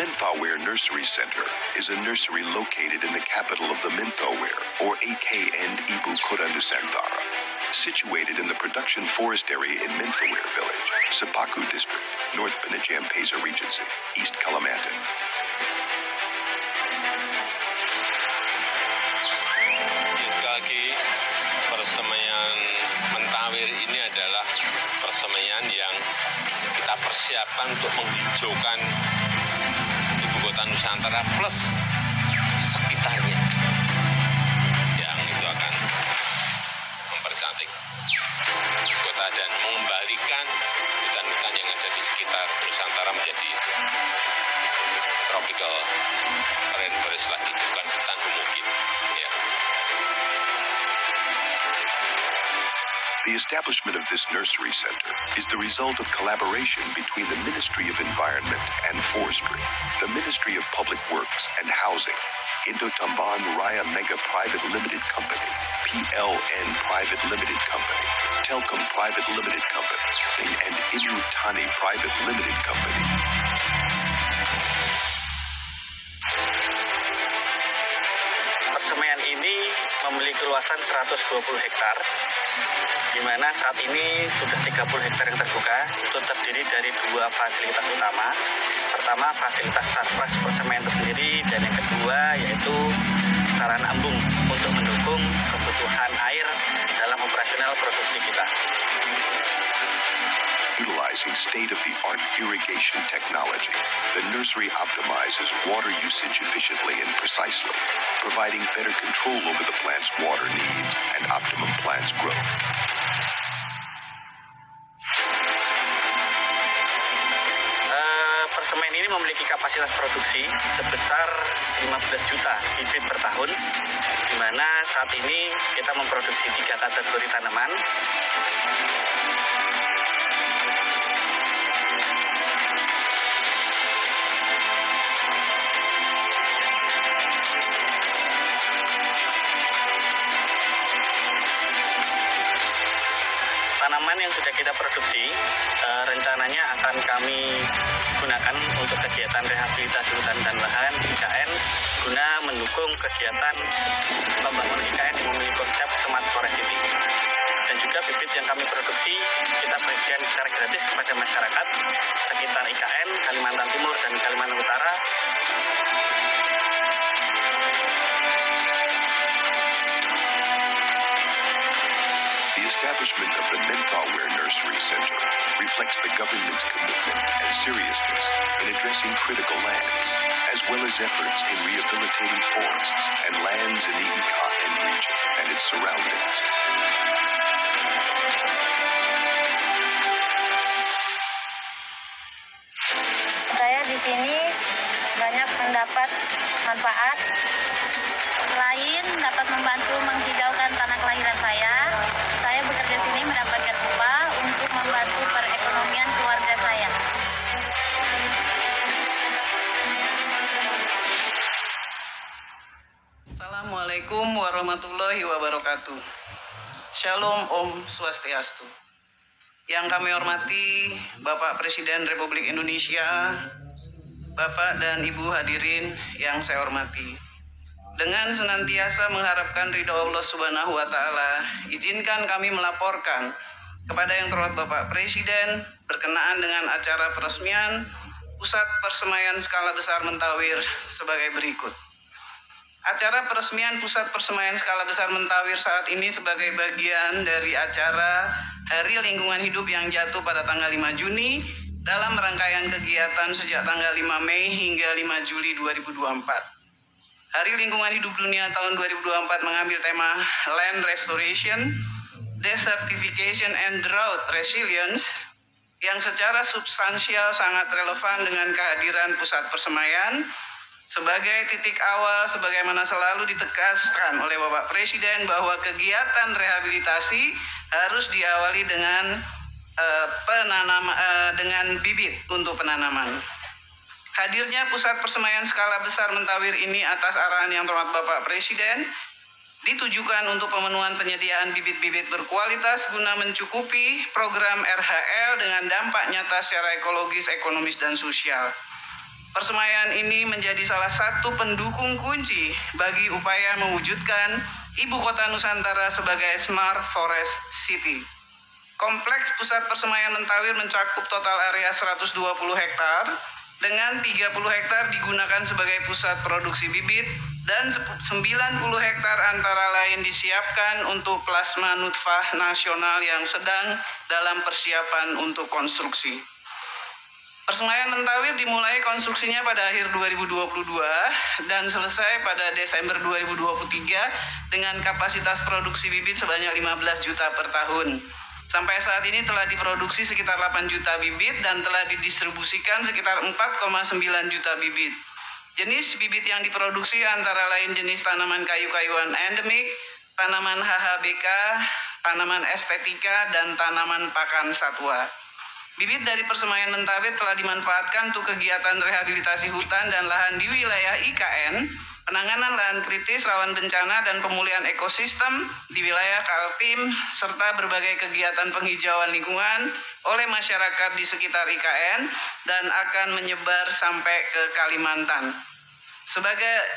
Minthaware Nursery Center is a nursery located in the capital of the Minthaware, or AKN Ibu Kota Nusantara, situated in the production forest area in Minthaware Village, Sepaku District, North Penajam-Peza Regency, East Kalimantan. Persemaian Mentawir ini adalah persemaian yang kita persiapkan untuk menghijaukan Ibu Kota Nusantara plus sekitarnya, yang itu akan mempercantik Ibu Kota dan mengembalikan hutan-hutan yang ada di sekitar Nusantara menjadi tropical rainforest lagi, bukan hutan mungkin. Ya. The establishment of this nursery center is the result of collaboration between the Ministry of Environment and Forestry, the Ministry of Public Works and Housing, Indo-Tamban Raya Mega Private Limited Company, PLN Private Limited Company, Telkom Private Limited Company, and Ibu-Tani Private Limited Company. Persemaian ini memiliki luasan 120 hektar, di mana saat ini sudah 30 hektar yang terbuka. Itu terdiri dari dua fasilitas utama. Pertama, fasilitas sarpras persemaian itu sendiri, dan yang kedua yaitu sarana embung untuk mendukung kebutuhan air dalam operasional produksi kita. Utilizing state-of-the-art irrigation technology, the nursery optimizes water usage efficiently and precisely, providing better control over the plant's water needs and optimum plant's growth. Persemaian ini memiliki kapasitas produksi sebesar 15 juta bibit per tahun, di mana saat ini kita memproduksi 3 kategori tanaman. Tanaman yang sudah kita produksi rencananya akan kami gunakan untuk kegiatan rehabilitasi hutan dan lahan IKN guna mendukung kegiatan pembangunan IKN yang memiliki konsep Smart Forest City. Dan juga bibit yang kami produksi kita berikan secara gratis kepada masyarakat sekitar IKN, Kalimantan Timur dan Kalimantan Utara. The establishment of the Minthaware Nursery Center reflects the government's commitment and seriousness in addressing critical lands, as well as efforts in rehabilitating forests and lands in the EKN region and its surroundings. Saya di sini banyak mendapat manfaat. Selain dapat membantu menghijaukan tanah kelahiran saya bekerja sini mendapatkan upah untuk membantu perekonomian keluarga saya. Assalamualaikum warahmatullahi wabarakatuh. Shalom Om Swastiastu. Yang kami hormati Bapak Presiden Republik Indonesia, Bapak dan Ibu hadirin yang saya hormati. Dengan senantiasa mengharapkan ridho Allah Subhanahu wa Ta'ala, izinkan kami melaporkan kepada yang terhormat Bapak Presiden berkenaan dengan acara peresmian Pusat Persemaian Skala Besar Mentawir sebagai berikut. Acara peresmian Pusat Persemaian Skala Besar Mentawir saat ini sebagai bagian dari acara Hari Lingkungan Hidup yang jatuh pada tanggal 5 Juni dalam rangkaian kegiatan sejak tanggal 5 Mei hingga 5 Juli 2024. Hari Lingkungan Hidup Dunia tahun 2024 mengambil tema Land Restoration, Desertification and Drought Resilience yang secara substansial sangat relevan dengan kehadiran pusat persemaian sebagai titik awal sebagaimana selalu ditegaskan oleh Bapak Presiden bahwa kegiatan rehabilitasi harus diawali dengan dengan bibit untuk penanaman. Hadirnya Pusat Persemaian Skala Besar Mentawir ini atas arahan yang terhormat Bapak Presiden ditujukan untuk pemenuhan penyediaan bibit-bibit berkualitas guna mencukupi program RHL dengan dampak nyata secara ekologis, ekonomis, dan sosial. Persemaian ini menjadi salah satu pendukung kunci bagi upaya mewujudkan Ibu Kota Nusantara sebagai Smart Forest City. Kompleks Pusat Persemaian Mentawir mencakup total area 120 hektar, dengan 30 hektar digunakan sebagai pusat produksi bibit dan 90 hektar antara lain disiapkan untuk plasma nutfah nasional yang sedang dalam persiapan untuk konstruksi. Persemaian Mentawir dimulai konstruksinya pada akhir 2022 dan selesai pada Desember 2023 dengan kapasitas produksi bibit sebanyak 15 juta per tahun. Sampai saat ini telah diproduksi sekitar 8 juta bibit dan telah didistribusikan sekitar 4,9 juta bibit. Jenis bibit yang diproduksi antara lain jenis tanaman kayu-kayuan endemik, tanaman HHBK, tanaman estetika, dan tanaman pakan satwa. Bibit dari Persemaian Mentawir telah dimanfaatkan untuk kegiatan rehabilitasi hutan dan lahan di wilayah IKN, penanganan lahan kritis rawan bencana dan pemulihan ekosistem di wilayah Kaltim, serta berbagai kegiatan penghijauan lingkungan oleh masyarakat di sekitar IKN dan akan menyebar sampai ke Kalimantan.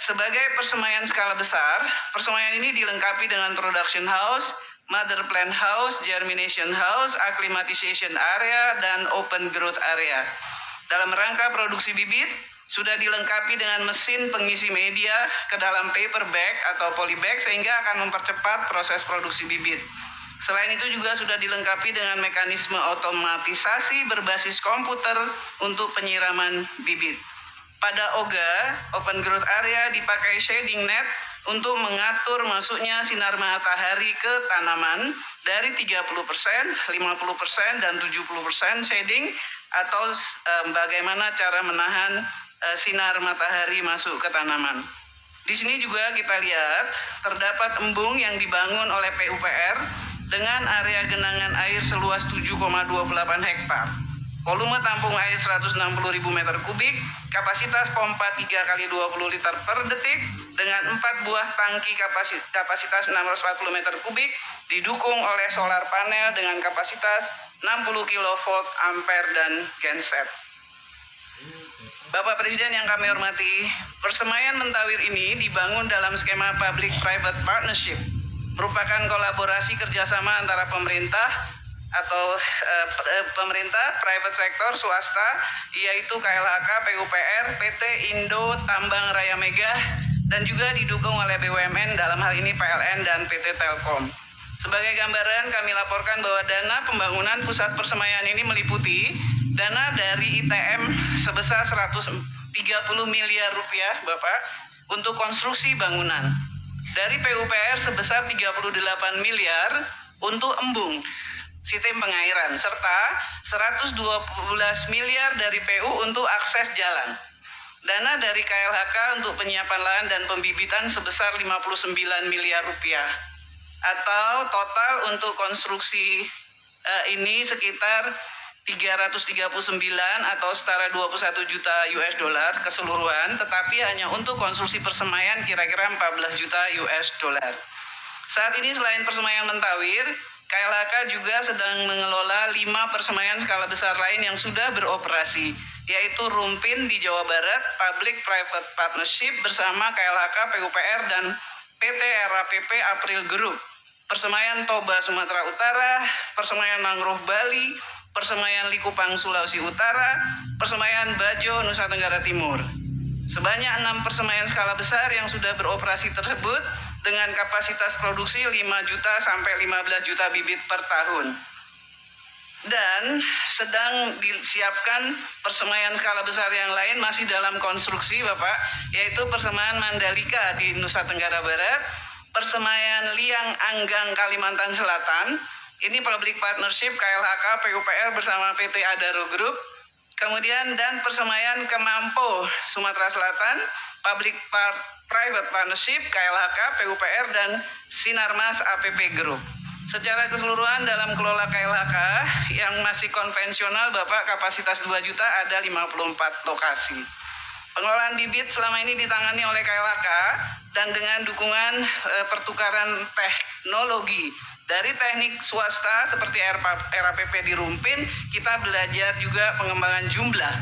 Sebagai persemaian skala besar, persemaian ini dilengkapi dengan production house, mother plant house, germination house, acclimatization area, dan open growth area. Dalam rangka produksi bibit, sudah dilengkapi dengan mesin pengisi media ke dalam paper bag atau polybag sehingga akan mempercepat proses produksi bibit. Selain itu juga sudah dilengkapi dengan mekanisme otomatisasi berbasis komputer untuk penyiraman bibit. Pada OGA, open growth area dipakai shading net untuk mengatur masuknya sinar matahari ke tanaman dari 30%, 50%, dan 70% shading atau bagaimana cara menahan sinar matahari masuk ke tanaman. Di sini juga kita lihat terdapat embung yang dibangun oleh PUPR dengan area genangan air seluas 7,28 hektar. Volume tampung air 160.000 meter kubik, kapasitas pompa 3 kali 20 liter per detik, dengan 4 buah tangki kapasitas 640 meter kubik, didukung oleh solar panel dengan kapasitas 60 kV ampere dan genset. Bapak Presiden yang kami hormati, Persemaian Mentawir ini dibangun dalam skema Public-Private Partnership, merupakan kolaborasi kerjasama antara pemerintah, private sector, swasta, yaitu KLHK, PUPR, PT Indo Tambang Raya Mega, dan juga didukung oleh BUMN dalam hal ini PLN dan PT Telkom. Sebagai gambaran, kami laporkan bahwa dana pembangunan pusat persemaian ini meliputi dana dari ITM sebesar 130 miliar rupiah, Bapak, untuk konstruksi bangunan. Dari PUPR sebesar 38 miliar untuk embung, sistem pengairan, serta 112 miliar dari PU untuk akses jalan. Dana dari KLHK untuk penyiapan lahan dan pembibitan sebesar 59 miliar rupiah. Atau total untuk konstruksi ini sekitar 339 atau setara 21 juta US dollar keseluruhan, tetapi hanya untuk konstruksi persemaian kira-kira 14 juta US dollar. Saat ini selain Persemaian Mentawir, KLHK juga sedang mengelola 5 persemaian skala besar lain yang sudah beroperasi, yaitu Rumpin di Jawa Barat, Public-Private Partnership bersama KLHK, PUPR, dan PT RAPP April Group, Persemaian Toba Sumatera Utara, Persemaian Mangrove Bali, Persemaian Likupang Sulawesi Utara, Persemaian Bajo Nusa Tenggara Timur. Sebanyak 6 persemaian skala besar yang sudah beroperasi tersebut dengan kapasitas produksi 5 juta sampai 15 juta bibit per tahun. Dan sedang disiapkan persemaian skala besar yang lain masih dalam konstruksi, Bapak, yaitu Persemaian Mandalika di Nusa Tenggara Barat, Persemaian Liang Anggang Kalimantan Selatan, ini public partnership KLHK, PUPR bersama PT Adaro Group. Kemudian dan Persemaian Kemampo Sumatera Selatan, Public-Private Partnership KLHK, PUPR, dan Sinarmas APP Group. Secara keseluruhan dalam kelola KLHK yang masih konvensional, Bapak, kapasitas 2 juta ada 54 lokasi. Pengelolaan bibit selama ini ditangani oleh KLHK dan dengan dukungan pertukaran teknologi dari teknik swasta seperti RAPP di Rumpin, kita belajar juga pengembangan jumlah.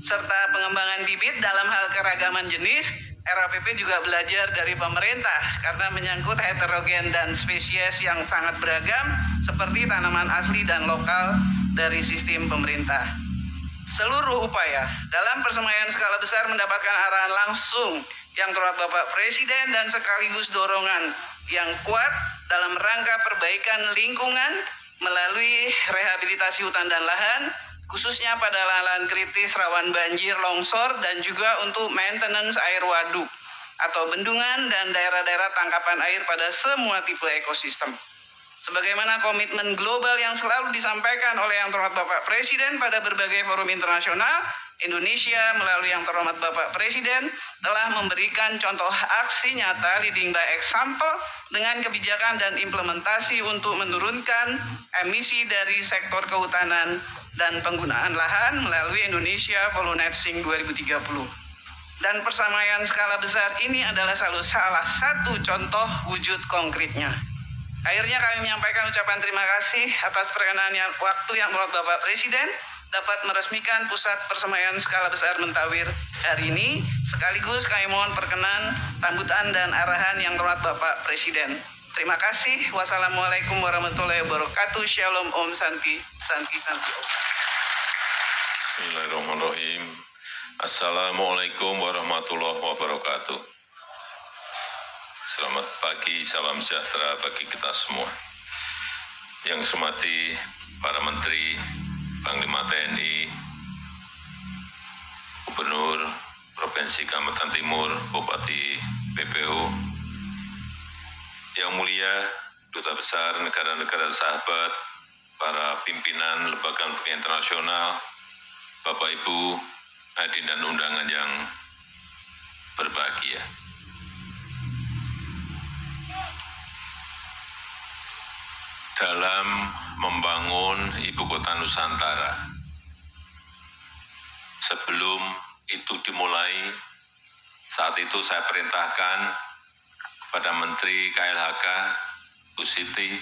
serta pengembangan bibit dalam hal keragaman jenis, RAPP juga belajar dari pemerintah karena menyangkut heterogen dan spesies yang sangat beragam seperti tanaman asli dan lokal dari sistem pemerintah. Seluruh upaya dalam persemaian skala besar mendapatkan arahan langsung yang terhormat Bapak Presiden dan sekaligus dorongan yang kuat dalam rangka perbaikan lingkungan melalui rehabilitasi hutan dan lahan, khususnya pada lahan kritis rawan banjir, longsor, dan juga untuk maintenance air waduk atau bendungan dan daerah-daerah tangkapan air pada semua tipe ekosistem. Sebagaimana komitmen global yang selalu disampaikan oleh yang terhormat Bapak Presiden pada berbagai forum internasional, Indonesia melalui yang terhormat Bapak Presiden telah memberikan contoh aksi nyata leading by example dengan kebijakan dan implementasi untuk menurunkan emisi dari sektor kehutanan dan penggunaan lahan melalui Indonesia Volunetsing 2030. Dan persamaian skala besar ini adalah salah satu contoh wujud konkretnya. Akhirnya kami menyampaikan ucapan terima kasih atas perkenan waktu yang menurut Bapak Presiden dapat meresmikan pusat persemaian skala besar Mentawir hari ini. Sekaligus kami mohon perkenan, sambutan dan arahan yang terhormat Bapak Presiden. Terima kasih. Wassalamualaikum warahmatullahi wabarakatuh. Shalom Om Santi Santi Santi Om. Bismillahirrahmanirrahim. Assalamualaikum warahmatullahi wabarakatuh. Selamat pagi, salam sejahtera bagi kita semua. Yang saya hormati para Menteri, Panglima TNI, Gubernur Provinsi Kalimantan Timur, Bupati PPU, yang mulia Duta Besar negara-negara sahabat, para pimpinan lembaga internasional, Bapak Ibu, hadirin dan undangan yang berbahagia. Dalam membangun Ibu Kota Nusantara, sebelum itu dimulai, saat itu saya perintahkan kepada Menteri KLHK, Bu Siti,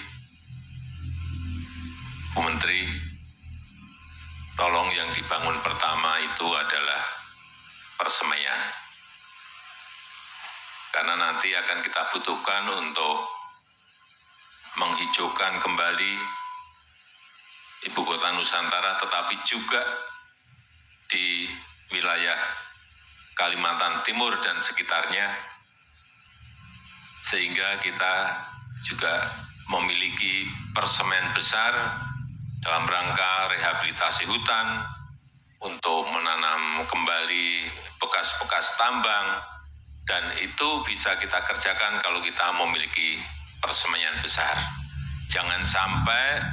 Bu Menteri, tolong yang dibangun pertama itu adalah persemaian. Karena nanti akan kita butuhkan untuk menghijaukan kembali Ibu Kota Nusantara, tetapi juga di wilayah Kalimantan Timur dan sekitarnya, sehingga kita juga memiliki persemaian besar dalam rangka rehabilitasi hutan untuk menanam kembali bekas-bekas tambang, dan itu bisa kita kerjakan kalau kita memiliki persemaian besar. Jangan sampai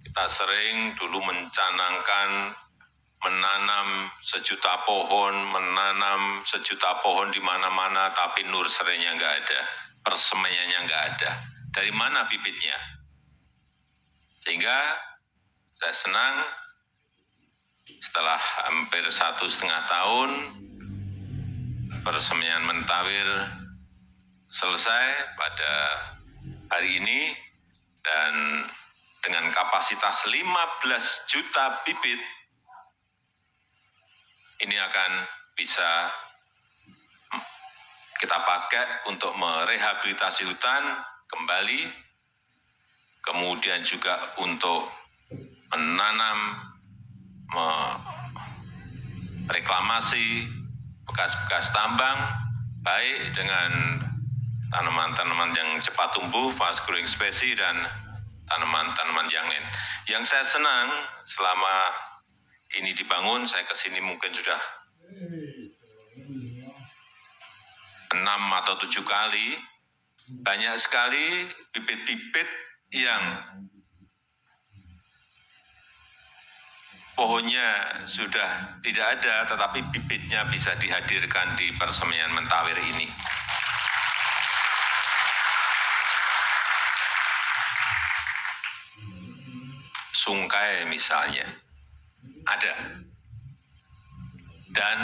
kita sering dulu mencanangkan menanam sejuta pohon di mana-mana, tapi nursery-nya nggak ada, persemaiannya nggak ada. Dari mana bibitnya? Sehingga saya senang setelah hampir 1,5 tahun persemaian Mentawir selesai pada hari ini, dan dengan kapasitas 15 juta bibit, ini akan bisa kita pakai untuk merehabilitasi hutan kembali, kemudian juga untuk menanam, mereklamasi bekas-bekas tambang, baik dengan tanaman-tanaman yang cepat tumbuh, fast growing species, dan tanaman-tanaman yang lain. Yang saya senang selama ini dibangun, saya kesini mungkin sudah 6 atau 7 kali, banyak sekali bibit-bibit yang pohonnya sudah tidak ada, tetapi bibitnya bisa dihadirkan di persemaian Mentawir ini. Sungkai misalnya ada, dan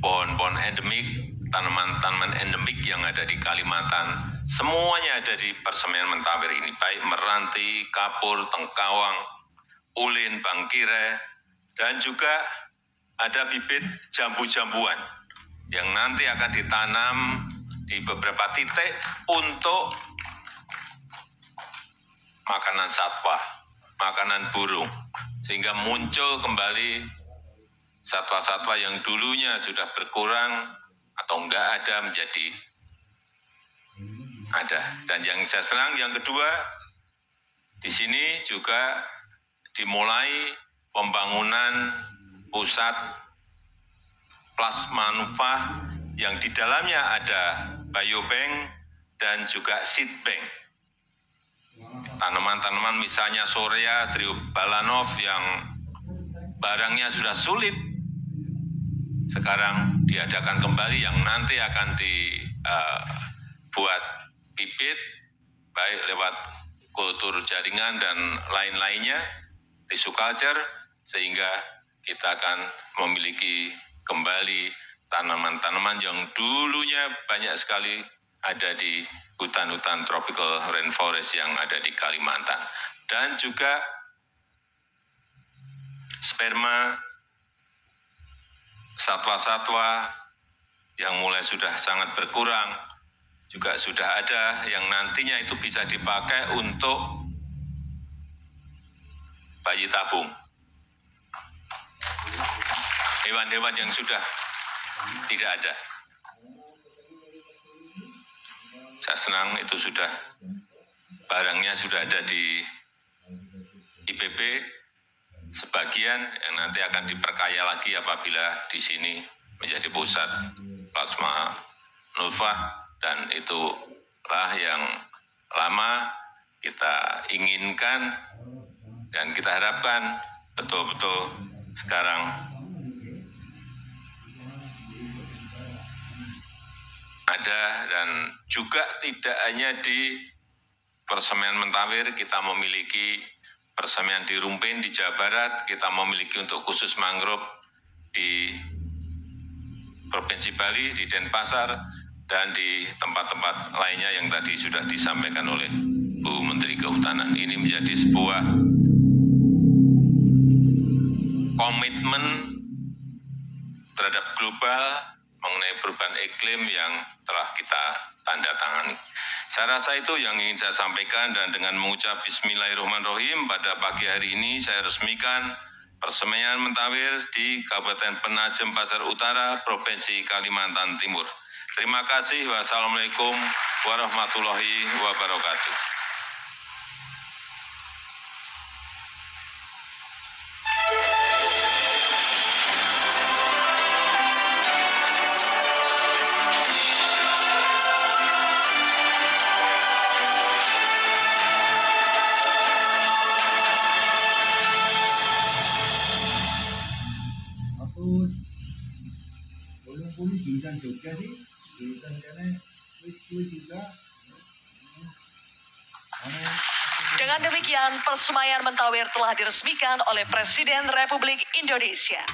pohon-pohon endemik, tanaman-tanaman endemik yang ada di Kalimantan, semuanya ada di persemaian Mentawir ini, baik meranti, kapur, tengkawang, ulin, bangkire, Dan juga ada bibit jambu-jambuan yang nanti akan ditanam di beberapa titik untuk makanan satwa, makanan burung, sehingga muncul kembali satwa-satwa yang dulunya sudah berkurang atau enggak ada menjadi ada. Dan yang saya senang yang kedua, di sini juga dimulai pembangunan pusat plasma nuva yang di dalamnya ada biobank dan juga seed bank. Tanaman-tanaman misalnya Sorea Triobalanov yang barangnya sudah sulit, sekarang diadakan kembali yang nanti akan dibuat bibit, baik lewat kultur jaringan dan lain-lainnya, tissue culture, sehingga kita akan memiliki kembali tanaman-tanaman yang dulunya banyak sekali ada di hutan-hutan tropical rainforest yang ada di Kalimantan. Dan juga sperma satwa-satwa yang mulai sudah sangat berkurang, juga sudah ada yang nantinya itu bisa dipakai untuk bayi tabung. Hewan-hewan yang sudah tidak ada. Saya senang itu sudah barangnya sudah ada di IPB, sebagian yang nanti akan diperkaya lagi apabila di sini menjadi pusat plasma nuva, dan itulah yang lama kita inginkan dan kita harapkan betul-betul sekarang ada. Dan juga tidak hanya di Persemaian Mentawir, kita memiliki persemaian di Rumpin di Jawa Barat, kita memiliki untuk khusus mangrove di Provinsi Bali, di Denpasar, dan di tempat-tempat lainnya yang tadi sudah disampaikan oleh Bu Menteri Kehutanan. Ini menjadi sebuah komitmen terhadap global mengenai perubahan iklim yang telah kita tanda tangani. Saya rasa itu yang ingin saya sampaikan, dan dengan mengucap Bismillahirrahmanirrahim, pada pagi hari ini saya resmikan Persemaian Mentawir di Kabupaten Penajem Pasar Utara, Provinsi Kalimantan Timur. Terima kasih. Wassalamualaikum warahmatullahi wabarakatuh. Terus bolong-bolong jurusan Jogja sih, jurusan kene wis kuwi juga. Dengan demikian, Persemaian Mentawir telah diresmikan oleh Presiden Republik Indonesia.